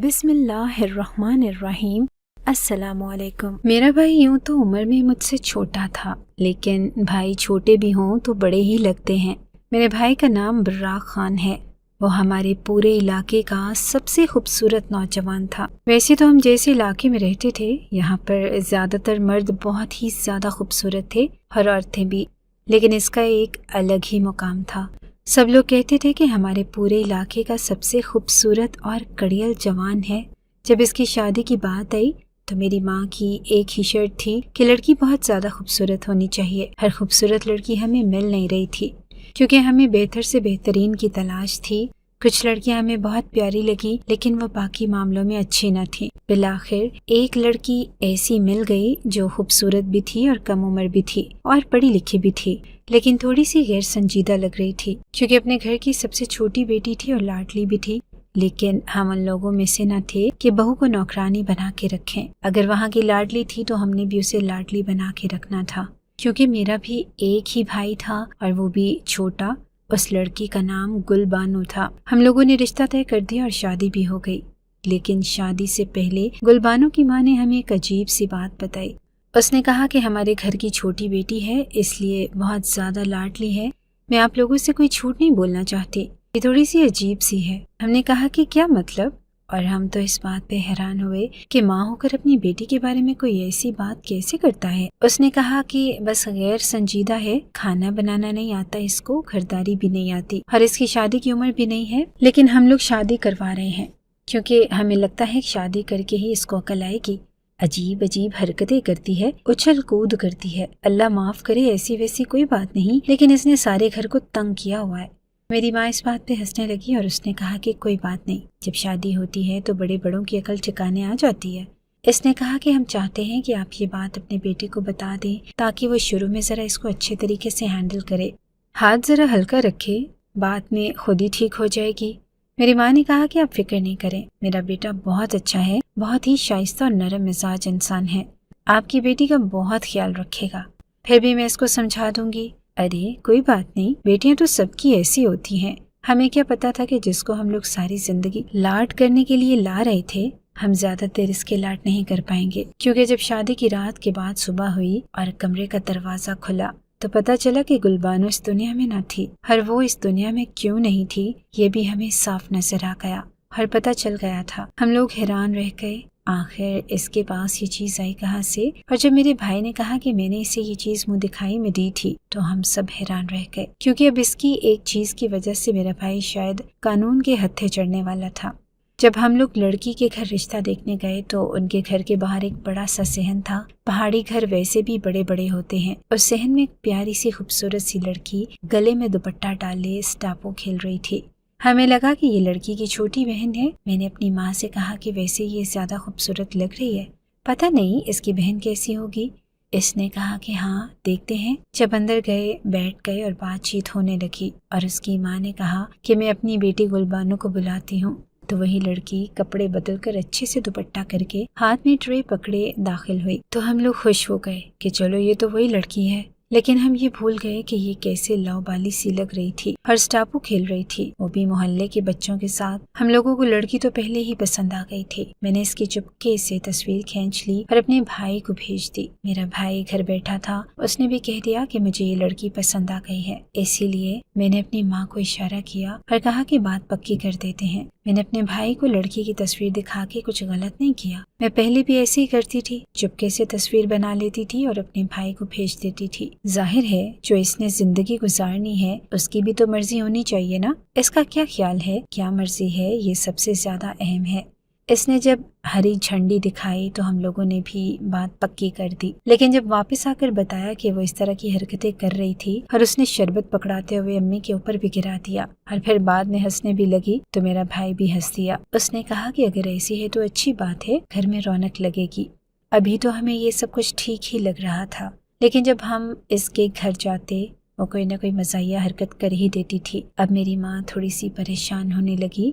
بسم اللہ الرحمن الرحیم۔ السلام علیکم۔ میرا بھائی یوں تو عمر میں مجھ سے چھوٹا تھا، لیکن بھائی چھوٹے بھی ہوں تو بڑے ہی لگتے ہیں۔ میرے بھائی کا نام براق خان ہے۔ وہ ہمارے پورے علاقے کا سب سے خوبصورت نوجوان تھا۔ ویسے تو ہم جیسے علاقے میں رہتے تھے، یہاں پر زیادہ تر مرد بہت ہی زیادہ خوبصورت تھے اور عورتیں بھی، لیکن اس کا ایک الگ ہی مقام تھا۔ سب لوگ کہتے تھے کہ ہمارے پورے علاقے کا سب سے خوبصورت اور کڑیل جوان ہے۔ جب اس کی شادی کی بات آئی تو میری ماں کی ایک ہی شرط تھی کہ لڑکی بہت زیادہ خوبصورت ہونی چاہیے۔ ہر خوبصورت لڑکی ہمیں مل نہیں رہی تھی، کیونکہ ہمیں بہتر سے بہترین کی تلاش تھی۔ کچھ لڑکیاں ہمیں بہت پیاری لگی، لیکن وہ باقی معاملوں میں اچھی نہ تھیں۔ بالآخر ایک لڑکی ایسی مل گئی جو خوبصورت بھی تھی اور کم عمر بھی تھی اور پڑھی لکھی بھی تھی، لیکن تھوڑی سی غیر سنجیدہ لگ رہی تھی، کیونکہ اپنے گھر کی سب سے چھوٹی بیٹی تھی اور لاڈلی بھی تھی۔ لیکن ہم ان لوگوں میں سے نہ تھے کہ بہو کو نوکرانی بنا کے رکھیں۔ اگر وہاں کی لاڈلی تھی تو ہم نے بھی اسے لاڈلی بنا کے رکھنا تھا، کیونکہ میرا بھی ایک ہی بھائی تھا اور وہ بھی چھوٹا۔ اس لڑکی کا نام گل بانو تھا۔ ہم لوگوں نے رشتہ طے کر دیا اور شادی بھی ہو گئی، لیکن شادی سے پہلے گل بانو کی ماں نے ہمیں ایک عجیب سی بات بتائی۔ اس نے کہا کہ ہمارے گھر کی چھوٹی بیٹی ہے، اس لیے بہت زیادہ لاڈلی ہے۔ میں آپ لوگوں سے کوئی جھوٹ نہیں بولنا چاہتی، یہ تھوڑی سی عجیب سی ہے۔ ہم نے کہا کہ کیا مطلب؟ اور ہم تو اس بات پہ حیران ہوئے کہ ماں ہو کر اپنی بیٹی کے بارے میں کوئی ایسی بات کیسے کرتا ہے۔ اس نے کہا کہ بس غیر سنجیدہ ہے، کھانا بنانا نہیں آتا اس کو، گھرداری بھی نہیں آتی، اور اس کی شادی کی عمر بھی نہیں ہے، لیکن ہم لوگ شادی کروا رہے ہیں کیونکہ ہمیں لگتا ہے کہ شادی کر کے ہی اس کو عقل آئے گی۔ عجیب عجیب حرکتیں کرتی ہے، اچھل کود کرتی ہے، اللہ معاف کرے ایسی ویسی کوئی بات نہیں، لیکن اس نے سارے گھر کو تنگ کیا ہوا ہے۔ میری ماں اس بات پہ ہنسنے لگی اور اس نے کہا کہ کوئی بات نہیں، جب شادی ہوتی ہے تو بڑے بڑوں کی عقل ٹھکانے آ جاتی ہے۔ اس نے کہا کہ ہم چاہتے ہیں کہ آپ یہ بات اپنے بیٹے کو بتا دیں تاکہ وہ شروع میں ذرا اس کو اچھے طریقے سے ہینڈل کرے، ہاتھ ذرا ہلکا رکھے، بعد میں خود ہی ٹھیک ہو جائے گی۔ میری ماں نے کہا کہ آپ فکر نہیں کریں، میرا بیٹا بہت اچھا ہے، بہت ہی شائستہ اور نرم مزاج انسان ہے، آپ کی بیٹی کا بہت خیال رکھے گا۔ پھر بھی میں اس کو سمجھا دوں گی۔ ارے کوئی بات نہیں، بیٹیاں تو سب کی ایسی ہوتی ہیں۔ ہمیں کیا پتا تھا کہ جس کو ہم لوگ ساری زندگی لاڈ کرنے کے لیے لا رہے تھے، ہم زیادہ دیر اس کے لاڈ نہیں کر پائیں گے، کیونکہ جب شادی کی رات کے بعد صبح ہوئی اور کمرے کا دروازہ کھلا تو پتہ چلا کہ گل بانو اس دنیا میں نہ تھی، اور وہ اس دنیا میں کیوں نہیں تھی یہ بھی ہمیں صاف نظر آ گیا اور پتہ چل گیا تھا۔ ہم لوگ حیران رہ گئے، آخر اس کے پاس یہ چیز آئی کہاں سے؟ اور جب میرے بھائی نے کہا کہ میں نے اسے یہ چیز منہ دکھائی میں دی تھی تو ہم سب حیران رہ گئے، کیونکہ اب اس کی ایک چیز کی وجہ سے میرا بھائی شاید قانون کے ہتھے چڑھنے والا تھا۔ جب ہم لوگ لڑکی کے گھر رشتہ دیکھنے گئے تو ان کے گھر کے باہر ایک بڑا سا صحن تھا۔ پہاڑی گھر ویسے بھی بڑے بڑے ہوتے ہیں۔ اس صحن میں ایک پیاری سی خوبصورت سی لڑکی گلے میں دوپٹہ ڈالے اسٹاپو کھیل رہی تھی۔ ہمیں لگا کہ یہ لڑکی کی چھوٹی بہن ہے۔ میں نے اپنی ماں سے کہا کہ ویسے یہ زیادہ خوبصورت لگ رہی ہے، پتہ نہیں اس کی بہن کیسی ہوگی۔ اس نے کہا کہ ہاں دیکھتے ہیں۔ جب اندر گئے، بیٹھ گئے اور بات چیت ہونے لگی، اور اس کی ماں نے کہا کہ میں اپنی بیٹی گل بانو کو بلاتی ہوں، تو وہی لڑکی کپڑے بدل کر اچھے سے دوپٹہ کر کے ہاتھ میں ٹرے پکڑے داخل ہوئی۔ تو ہم لوگ خوش ہو گئے کہ چلو یہ تو وہی لڑکی ہے، لیکن ہم یہ بھول گئے کہ یہ کیسے لو بالی سی لگ رہی تھی اور اسٹاپو کھیل رہی تھی، وہ بھی محلے کے بچوں کے ساتھ۔ ہم لوگوں کو لڑکی تو پہلے ہی پسند آ گئی تھی۔ میں نے اس کی چپکے سے تصویر کھینچ لی اور اپنے بھائی کو بھیج دی۔ میرا بھائی گھر بیٹھا تھا، اس نے بھی کہہ دیا کہ مجھے یہ لڑکی پسند آ گئی ہے، اسی لیے میں نے اپنی ماں کو اشارہ کیا اور کہا کہ بات پکی کر دیتے ہیں۔ میں نے اپنے بھائی کو لڑکی کی تصویر دکھا کے کچھ غلط نہیں کیا، میں پہلے بھی ایسے ہی کرتی تھی، چپکے سے تصویر بنا لیتی تھی اور اپنے بھائی کو بھیج دیتی تھی۔ ظاہر ہے جو اس نے زندگی گزارنی ہے اس کی بھی تو مرضی ہونی چاہیے نا، اس کا کیا خیال ہے، کیا مرضی ہے، یہ سب سے زیادہ اہم ہے۔ اس نے جب ہری جھنڈی دکھائی تو ہم لوگوں نے بھی بات پکی کر دی، لیکن جب واپس آ کر بتایا کہ وہ اس طرح کی حرکتیں کر رہی تھی اور اس نے شربت پکڑاتے ہوئے امی کے اوپر بھی گرا دیا اور پھر بعد میں ہنسنے بھی لگی، تو میرا بھائی بھی ہنس دیا۔ اس نے کہا کہ اگر ایسی ہے تو اچھی بات ہے، گھر میں رونق لگے گی۔ ابھی تو ہمیں یہ سب کچھ ٹھیک ہی لگ رہا تھا، لیکن جب ہم اس کے گھر جاتے وہ کوئی نہ کوئی مزاحیہ حرکت کر ہی دیتی تھی۔ اب میری ماں تھوڑی سی پریشان ہونے لگی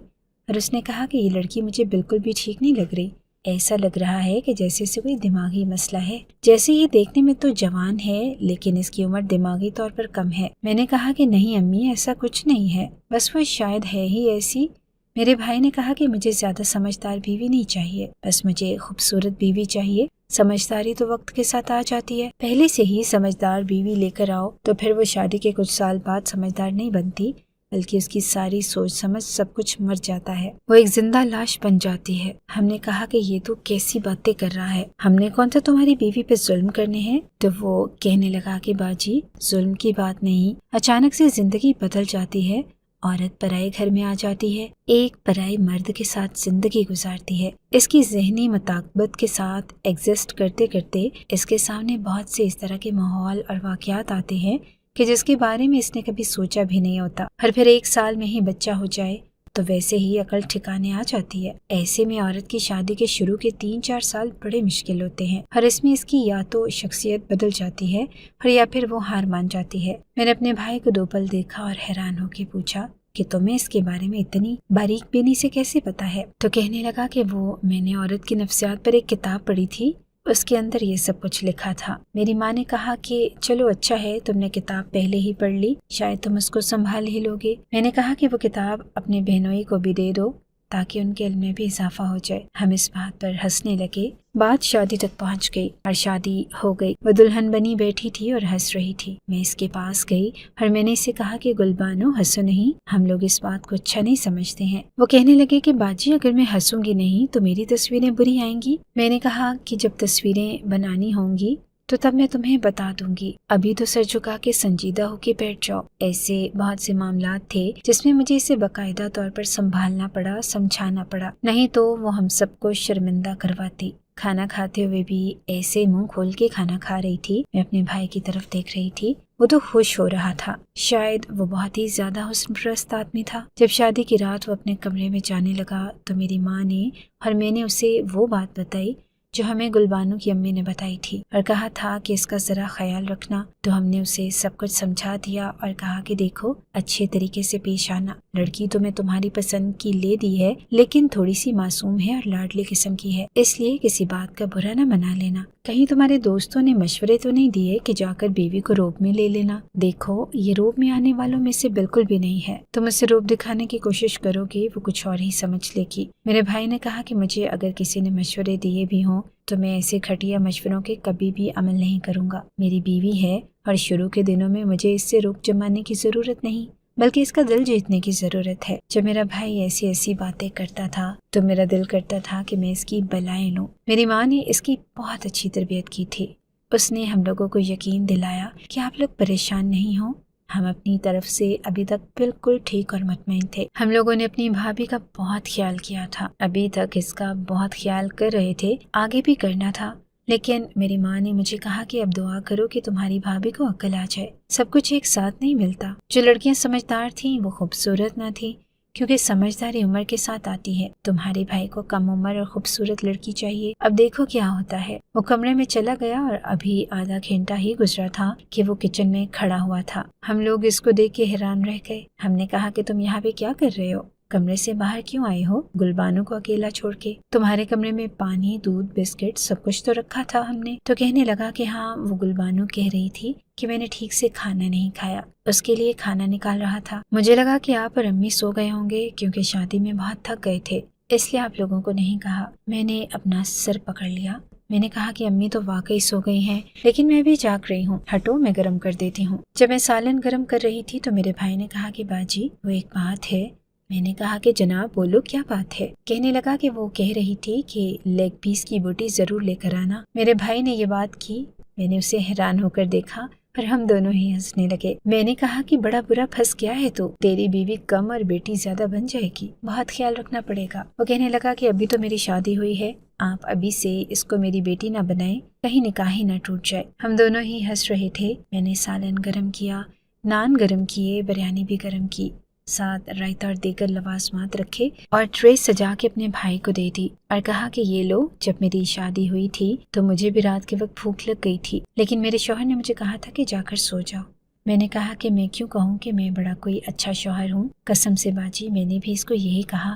اور اس نے کہا کہ یہ لڑکی مجھے بالکل بھی ٹھیک نہیں لگ رہی، ایسا لگ رہا ہے کہ جیسے اسے کوئی دماغی مسئلہ ہے، جیسے یہ دیکھنے میں تو جوان ہے لیکن اس کی عمر دماغی طور پر کم ہے۔ میں نے کہا کہ نہیں امی، ایسا کچھ نہیں ہے، بس وہ شاید ہے ہی ایسی، میرے بھائی نے کہا کہ مجھے زیادہ سمجھدار بیوی نہیں چاہیے، بس مجھے خوبصورت بیوی چاہیے۔ سمجھداری تو وقت کے ساتھ آ جاتی ہے، پہلے سے ہی سمجھدار بیوی لے کر آؤ تو پھر وہ شادی کے کچھ سال بعد سمجھدار نہیں بنتی، بلکہ اس کی ساری سوچ سمجھ سب کچھ مر جاتا ہے، وہ ایک زندہ لاش بن جاتی ہے۔ ہم نے کہا کہ یہ تو کیسی باتیں کر رہا ہے، ہم نے کون سا تمہاری بیوی پہ ظلم کرنے ہیں؟ تو وہ کہنے لگا کہ باجی ظلم کی بات نہیں، اچانک سے زندگی بدل جاتی ہے، عورت پرائے گھر میں آ جاتی ہے، ایک پرائے مرد کے ساتھ زندگی گزارتی ہے، اس کی ذہنی مطابقت کے ساتھ ایگزسٹ کرتے کرتے اس کے سامنے بہت سے اس طرح کے ماحول اور واقعات آتے ہیں کہ جس کے بارے میں اس نے کبھی سوچا بھی نہیں ہوتا، اور پھر 1 سال میں ہی بچہ ہو جائے تو ویسے ہی عقل ٹھکانے آ جاتی ہے۔ ایسے میں عورت کی شادی کے شروع کے 3-4 سال بڑے مشکل ہوتے ہیں، اور اس میں اس کی یا تو شخصیت بدل جاتی ہے اور یا پھر وہ ہار مان جاتی ہے۔ میں نے اپنے بھائی کو 2 پل دیکھا اور حیران ہو کے پوچھا کہ تمہیں اس کے بارے میں اتنی باریک بینی سے کیسے پتا ہے؟ تو کہنے لگا کہ میں نے عورت کی نفسیات پر ایک کتاب پڑھی تھی، اس کے اندر یہ سب کچھ لکھا تھا۔ میری ماں نے کہا کہ چلو اچھا ہے تم نے کتاب پہلے ہی پڑھ لی، شاید تم اس کو سنبھال ہی لوگے۔ میں نے کہا کہ وہ کتاب اپنے بہنوئی کو بھی دے دو تاکہ ان کے علم میں بھی اضافہ ہو جائے۔ ہم اس بات پر ہنسنے لگے۔ بات شادی تک پہنچ گئی اور شادی ہو گئی۔ وہ دلہن بنی بیٹھی تھی اور ہنس رہی تھی۔ میں اس کے پاس گئی اور میں نے اسے کہا کہ گلبانو ہنسو نہیں، ہم لوگ اس بات کو اچھا نہیں سمجھتے ہیں۔ وہ کہنے لگے کہ باجی اگر میں ہنسوں گی نہیں تو میری تصویریں بری آئیں گی۔ میں نے کہا کہ جب تصویریں بنانی ہوں گی تو تب میں تمہیں بتا دوں گی، ابھی تو سر جھکا کے سنجیدہ ہو کے بیٹھ جاؤ۔ ایسے بہت سے معاملات تھے جس میں مجھے اسے باقاعدہ طور پر سنبھالنا پڑا، سمجھانا پڑا، نہیں تو وہ ہم سب کو شرمندہ کرواتی۔ کھانا کھاتے ہوئے بھی ایسے منہ کھول کے کھانا کھا رہی تھی، میں اپنے بھائی کی طرف دیکھ رہی تھی، وہ تو خوش ہو رہا تھا، شاید وہ بہت ہی زیادہ حسن پرست آدمی تھا۔ جب شادی کی رات وہ اپنے کمرے میں جانے لگا تو میری ماں نے اور میں نے اسے وہ بات بتائی جو ہمیں گلبانو کی امی نے بتائی تھی، اور کہا تھا کہ اس کا ذرا خیال رکھنا۔ تو ہم نے اسے سب کچھ سمجھا دیا اور کہا کہ دیکھو اچھے طریقے سے پیش آنا، لڑکی تو میں تمہاری پسند کی لے دی ہے لیکن تھوڑی سی معصوم ہے اور لاڈلی قسم کی ہے، اس لیے کسی بات کا برا نہ منا لینا۔ کہیں تمہارے دوستوں نے مشورے تو نہیں دیے کہ جا کر بیوی کو روب میں لے لینا؟ دیکھو یہ روب میں آنے والوں میں سے بالکل بھی نہیں ہے، تم اسے روب دکھانے کی کوشش کرو گے وہ کچھ اور ہی سمجھ لے گی۔ میرے بھائی نے کہا کہ مجھے اگر کسی نے مشورے دیے بھی ہوں تو میں ایسے گھٹیا مشوروں کے کبھی بھی عمل نہیں کروں گا۔ میری بیوی ہے اور شروع کے دنوں میں مجھے اس سے روک جمانے کی ضرورت نہیں بلکہ اس کا دل جیتنے کی ضرورت ہے۔ جب میرا بھائی ایسی باتیں کرتا تھا تو میرا دل کرتا تھا کہ میں اس کی بلائیں لوں۔ میری ماں نے اس کی بہت اچھی تربیت کی تھی، اس نے ہم لوگوں کو یقین دلایا کہ آپ لوگ پریشان نہیں ہوں، ہم اپنی طرف سے ابھی تک بالکل ٹھیک اور مطمئن تھے۔ ہم لوگوں نے اپنی بھابھی کا بہت خیال کیا تھا، ابھی تک اس کا بہت خیال کر رہے تھے، آگے بھی کرنا تھا، لیکن میری ماں نے مجھے کہا کہ اب دعا کرو کہ تمہاری بھابھی کو عقل آ جائے، سب کچھ ایک ساتھ نہیں ملتا۔ جو لڑکیاں سمجھدار تھیں وہ خوبصورت نہ تھیں، کیونکہ سمجھداری عمر کے ساتھ آتی ہے۔ تمہارے بھائی کو کم عمر اور خوبصورت لڑکی چاہیے، اب دیکھو کیا ہوتا ہے۔ وہ کمرے میں چلا گیا اور ابھی آدھا گھنٹہ ہی گزرا تھا کہ وہ کچن میں کھڑا ہوا تھا۔ ہم لوگ اس کو دیکھ کے حیران رہ گئے۔ ہم نے کہا کہ تم یہاں پہ کیا کر رہے ہو؟ کمرے سے باہر کیوں آئے ہو گلبانو کو اکیلا چھوڑ کے؟ تمہارے کمرے میں پانی، دودھ، بسکٹ سب کچھ تو رکھا تھا ہم نے۔ تو کہنے لگا کہ ہاں وہ گلبانو کہہ رہی تھی کہ میں نے ٹھیک سے کھانا نہیں کھایا، اس کے لیے کھانا نکال رہا تھا۔ مجھے لگا کہ آپ اور امی سو گئے ہوں گے کیونکہ شادی میں بہت تھک گئے تھے، اس لیے آپ لوگوں کو نہیں کہا۔ میں نے اپنا سر پکڑ لیا، میں نے کہا کہ امی تو واقعی سو گئی ہیں لیکن میں بھی جاگ رہی ہوں، ہٹو میں گرم کر دیتی ہوں۔ جب میں سالن گرم کر رہی تھی تو میرے بھائی نے کہا کہ باجی وہ ایک بات ہے۔ میں نے کہا کہ جناب بولو کیا بات ہے؟ کہنے لگا کہ وہ کہہ رہی تھی کہ لیگ پیس کی بوٹی ضرور لے کر آنا۔ میرے بھائی نے یہ بات کی، میں نے اسے حیران ہو کر دیکھا اور ہم دونوں ہی ہنسنے لگے۔ میں نے کہا کہ بڑا برا پھنس گیا ہے تو، تیری بیوی کم اور بیٹی زیادہ بن جائے گی، بہت خیال رکھنا پڑے گا۔ وہ کہنے لگا کہ ابھی تو میری شادی ہوئی ہے، آپ ابھی سے اس کو میری بیٹی نہ بنائیں، کہیں نکاح ہی نہ ٹوٹ جائے۔ ہم دونوں ہی ہنس رہے تھے۔ میں نے سالن گرم کیا، نان گرم کیے، بریانی بھی گرم کی، ساتھ رائتا اور دیگر لوازمات رکھے اور ٹرے سجا کے اپنے بھائی کو دے دی اور کہا کہ یہ لو، جب میری شادی ہوئی تھی تو مجھے بھی رات کے وقت بھوک لگ گئی تھی لیکن میرے شوہر نے مجھے کہا تھا کہ جا کر سو جاؤ۔ میں نے کہا کہ میں کیوں کہوں کہ میں بڑا کوئی اچھا شوہر ہوں، قسم سے باجی میں نے بھی اس کو یہی کہا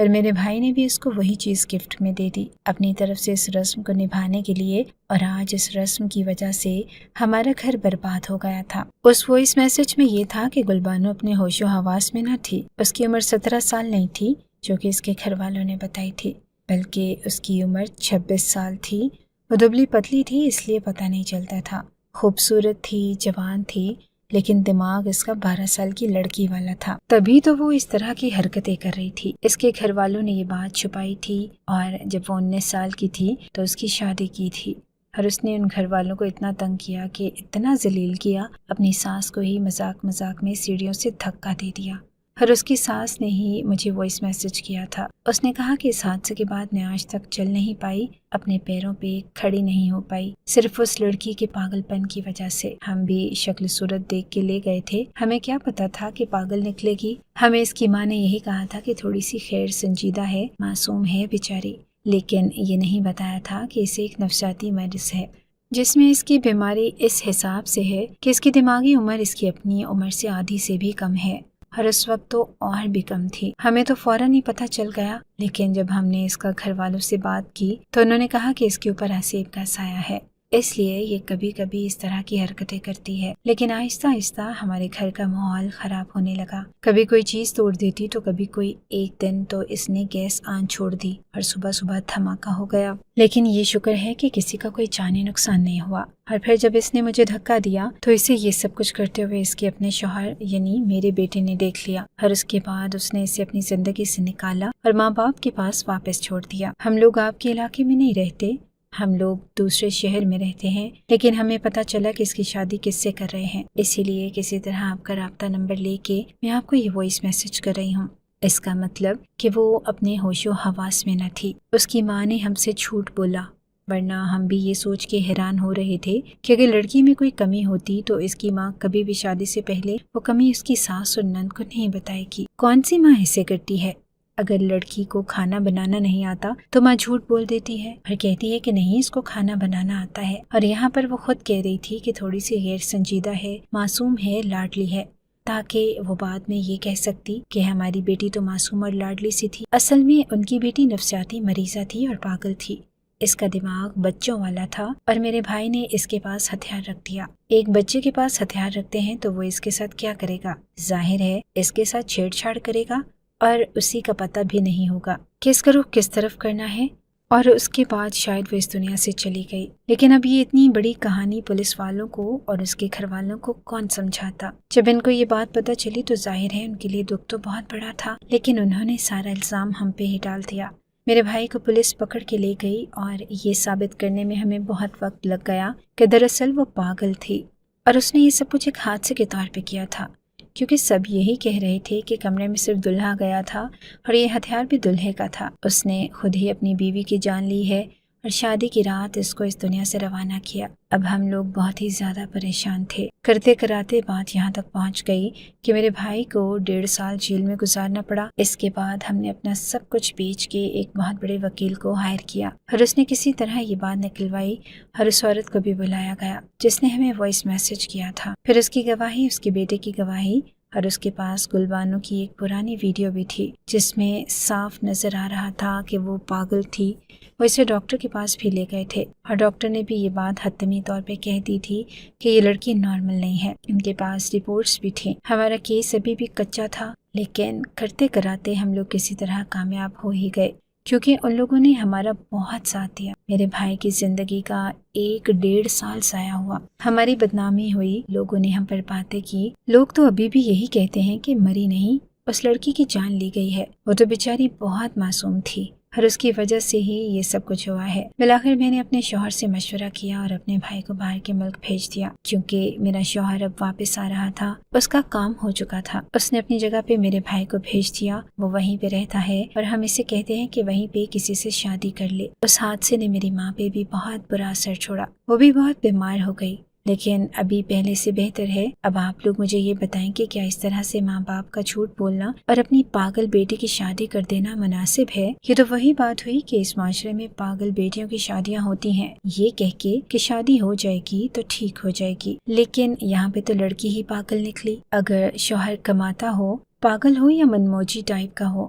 پر میرے بھائی نے بھی اس کو وہی چیز گفٹ میں دے دی اپنی طرف سے اس رسم کو نبھانے کے لیے، اور آج اس رسم کی وجہ سے ہمارا گھر برباد ہو گیا تھا۔ اس وائس میسج میں یہ تھا کہ گلبانو اپنے ہوش و حواس میں نہ تھی۔ اس کی عمر 17 سال نہیں تھی جو کہ اس کے گھر والوں نے بتائی تھی، بلکہ اس کی عمر 26 سال تھی۔ وہ دبلی پتلی تھی اس لیے پتہ نہیں چلتا تھا۔ خوبصورت تھی، جوان تھی، لیکن دماغ اس کا 12 سال کی لڑکی والا تھا، تبھی تو وہ اس طرح کی حرکتیں کر رہی تھی۔ اس کے گھر والوں نے یہ بات چھپائی تھی، اور جب وہ 19 سال کی تھی تو اس کی شادی کی تھی، اور اس نے ان گھر والوں کو اتنا تنگ کیا کہ اتنا ذلیل کیا، اپنی ساس کو ہی مذاق مذاق میں سیڑھیوں سے دھکا دے دیا۔ اور اس کی ساس نے ہی مجھے وائس میسج کیا تھا۔ اس نے کہا کہ اس حادثے کے بعد میں آج تک چل نہیں پائی، اپنے پیروں پہ کھڑی نہیں ہو پائی، صرف اس لڑکی کے پاگل پن کی وجہ سے۔ ہم بھی شکل صورت دیکھ کے لے گئے تھے، ہمیں کیا پتا تھا کہ پاگل نکلے گی۔ ہمیں اس کی ماں نے یہی کہا تھا کہ تھوڑی سی خیر سنجیدہ ہے، معصوم ہے بیچاری، لیکن یہ نہیں بتایا تھا کہ اسے ایک نفسیاتی مرض ہے جس میں اس کی بیماری اس حساب سے ہے کہ اس کی دماغی عمر اس کی اپنی عمر سے آدھی سے بھی کم ہے، اور اس وقت تو اور بھی کم تھی۔ ہمیں تو فوراً ہی پتہ چل گیا، لیکن جب ہم نے اس کا گھر والوں سے بات کی تو انہوں نے کہا کہ اس کے اوپر حسیب کا سایہ ہے، اس لیے یہ کبھی کبھی اس طرح کی حرکتیں کرتی ہے۔ لیکن آہستہ آہستہ ہمارے گھر کا ماحول خراب ہونے لگا، کبھی کوئی چیز توڑ دیتی تو کبھی کوئی۔ ایک دن تو اس نے گیس آن چھوڑ دی اور صبح صبح دھماکہ ہو گیا، لیکن یہ شکر ہے کہ کسی کا کوئی جانی نقصان نہیں ہوا۔ اور پھر جب اس نے مجھے دھکا دیا تو اسے یہ سب کچھ کرتے ہوئے اس کے اپنے شوہر یعنی میرے بیٹے نے دیکھ لیا، اور اس کے بعد اس نے اسے اپنی زندگی سے نکالا اور ماں باپ کے پاس واپس چھوڑ دیا۔ ہم لوگ آپ کے علاقے میں نہیں رہتے، ہم لوگ دوسرے شہر میں رہتے ہیں، لیکن ہمیں پتہ چلا کہ اس کی شادی کس سے کر رہے ہیں، اسی لیے کسی طرح آپ کا رابطہ نمبر لے کے میں آپ کو یہ وائس میسج کر رہی ہوں۔ اس کا مطلب کہ وہ اپنے ہوش و حواس میں نہ تھی۔ اس کی ماں نے ہم سے جھوٹ بولا، ورنہ ہم بھی یہ سوچ کے حیران ہو رہے تھے کہ اگر لڑکی میں کوئی کمی ہوتی تو اس کی ماں کبھی بھی شادی سے پہلے وہ کمی اس کی ساس اور نند کو نہیں بتائے گی۔ کون سی ماں ایسے کرتی ہے؟ اگر لڑکی کو کھانا بنانا نہیں آتا تو ماں جھوٹ بول دیتی ہے اور کہتی ہے کہ نہیں اس کو کھانا بنانا آتا ہے، اور یہاں پر وہ خود کہہ رہی تھی کہ تھوڑی سی غیر سنجیدہ ہے، معصوم ہے، لاڈلی ہے، تاکہ وہ بعد میں یہ کہہ سکتی کہ ہماری بیٹی تو معصوم اور لاڈلی سی تھی۔ اصل میں ان کی بیٹی نفسیاتی مریضہ تھی اور پاگل تھی، اس کا دماغ بچوں والا تھا، اور میرے بھائی نے اس کے پاس ہتھیار رکھ دیا۔ ایک بچے کے پاس ہتھیار رکھتے ہیں تو وہ اس کے ساتھ کیا کرے گا؟ ظاہر ہے اس کے ساتھ چھیڑ چھاڑ کرے گا، اور اسی کا پتہ بھی نہیں ہوگا کہ اس کا رخ کس طرف کرنا ہے، اور اس کے بعد شاید وہ اس دنیا سے چلی گئی۔ لیکن اب یہ اتنی بڑی کہانی پولیس والوں کو اور اس کے گھر والوں کو کون سمجھاتا؟ جب ان کو یہ بات پتہ چلی تو ظاہر ہے ان کے لیے دکھ تو بہت بڑا تھا، لیکن انہوں نے سارا الزام ہم پہ ہی ڈال دیا۔ میرے بھائی کو پولیس پکڑ کے لے گئی، اور یہ ثابت کرنے میں ہمیں بہت وقت لگ گیا کہ دراصل وہ پاگل تھی، اور اس نے یہ سب کچھ ایک حادثے کے طور پہ کیا تھا، کیونکہ سب یہی کہہ رہے تھے کہ کمرے میں صرف دلہا گیا تھا اور یہ ہتھیار بھی دلہے کا تھا۔ اس نے خود ہی اپنی بیوی کی جان لی ہے اور شادی کی رات اس کو اس دنیا سے روانہ کیا۔ اب ہم لوگ بہت ہی زیادہ پریشان تھے۔ کرتے کراتے بات یہاں تک پہنچ گئی کہ میرے بھائی کو 1.5 سال جیل میں گزارنا پڑا۔ اس کے بعد ہم نے اپنا سب کچھ بیچ کے ایک بہت بڑے وکیل کو ہائر کیا، اور اس نے کسی طرح یہ بات نکلوائی، اور اس عورت کو بھی بلایا گیا جس نے ہمیں وائس میسج کیا تھا۔ پھر اس کی گواہی، اس کے بیٹے کی گواہی، اور اس کے پاس گلبانو کی ایک پرانی ویڈیو بھی تھی جس میں صاف نظر آ رہا تھا کہ وہ پاگل تھی۔ وہ اسے ڈاکٹر کے پاس بھی لے گئے تھے، اور ڈاکٹر نے بھی یہ بات حتمی طور پہ کہہ دی تھی کہ یہ لڑکی نارمل نہیں ہے۔ ان کے پاس رپورٹس بھی تھیں۔ ہمارا کیس ابھی بھی کچا تھا، لیکن کرتے کراتے ہم لوگ کسی طرح کامیاب ہو ہی گئے، کیونکہ ان لوگوں نے ہمارا بہت ساتھ دیا۔ میرے بھائی کی زندگی کا 1.5 سال ضائع ہوا، ہماری بدنامی ہوئی، لوگوں نے ہم پر باتیں کی۔ لوگ تو ابھی بھی یہی کہتے ہیں کہ مری نہیں، اس لڑکی کی جان لی گئی ہے، وہ تو بیچاری بہت معصوم تھی، اور اس کی وجہ سے ہی یہ سب کچھ ہوا ہے۔ بالآخر میں نے اپنے شوہر سے مشورہ کیا اور اپنے بھائی کو باہر کے ملک بھیج دیا، کیونکہ میرا شوہر اب واپس آ رہا تھا، اس کا کام ہو چکا تھا۔ اس نے اپنی جگہ پہ میرے بھائی کو بھیج دیا، وہ وہیں پہ رہتا ہے، اور ہم اسے کہتے ہیں کہ وہیں پہ کسی سے شادی کر لے۔ اس حادثے نے میری ماں پہ بھی بہت برا اثر چھوڑا، وہ بھی بہت بیمار ہو گئی، لیکن ابھی پہلے سے بہتر ہے۔ اب آپ لوگ مجھے یہ بتائیں کہ کیا اس طرح سے ماں باپ کا جھوٹ بولنا اور اپنی پاگل بیٹی کی شادی کر دینا مناسب ہے؟ یہ تو وہی بات ہوئی کہ اس معاشرے میں پاگل بیٹیوں کی شادیاں ہوتی ہیں یہ کہہ کے کہ شادی ہو جائے گی تو ٹھیک ہو جائے گی، لیکن یہاں پہ تو لڑکی ہی پاگل نکلی۔ اگر شوہر کماتا ہو، پاگل ہو یا منموجی ٹائپ کا ہو،